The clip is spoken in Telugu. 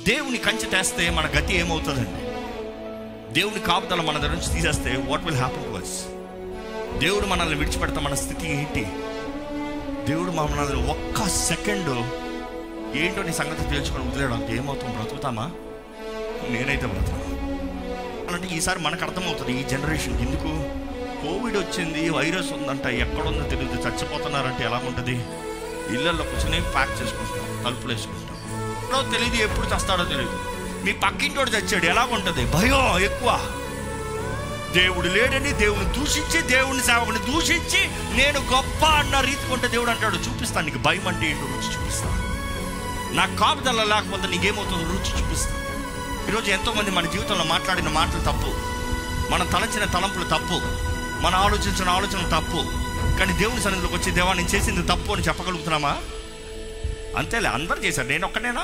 దేవుని కంచె తెస్తే మన గతి ఏమవుతుందండి? దేవుని కాపుదల మన దగ్గర నుంచి తీసేస్తే what will happen to us? దేవుడు మనల్ని విడిచిపెడతా మన స్థితి ఏంటి? దేవుడు మనల్ని ఒక్క సెకండ్ ఏంటో నీ సంగతి తెలుసుకొని వదిలేయడానికి ఏమవుతాం? బ్రతుకుతామా? నేనైతే బ్రతుకుతాను అంటే ఈసారి మనకు అర్థమవుతుంది ఈ జనరేషన్. ఎందుకు కోవిడ్ వచ్చింది, వైరస్ ఉందంట, ఎక్కడుందో తెలియదు, చచ్చిపోతున్నారంటే ఎలా ఉంటుంది? ఇళ్ళల్లో కూర్చొని ప్యాక్ చేసుకుంటాం, తలుపులు వేసుకుంటాం. ఎప్పుడో తెలియదు, ఎప్పుడు చస్తాడో తెలియదు. మీ పక్కింటోడు చచ్చాడు, ఎలా ఉంటుంది? భయం ఎక్కువ. దేవుడు లేడని దేవుని దూషించి, దేవుని సేవకుని దూషించి నేను గొప్ప అన్న రీతికి ఉంటే దేవుడు అంటాడు, చూపిస్తాను నీకు భయం అంటే ఏంటో, రుచి చూపిస్తాను. నా కాపుదల లేకపోతే నీకేమవుతుందో రుచి చూపిస్తాను. ఈరోజు ఎంతోమంది మన జీవితంలో మాట్లాడిన మాటలు తప్పు, మనం తలంచిన తలంపులు తప్పు, మనం ఆలోచించిన ఆలోచనలు తప్పు. కానీ దేవుని సన్నిధిలోకి వచ్చి దేవా నేను చేసింది తప్పు అని చెప్పగలుగుతున్నామా? అంతేలే, అందరు చేశారు, నేను ఒక్కనేనా?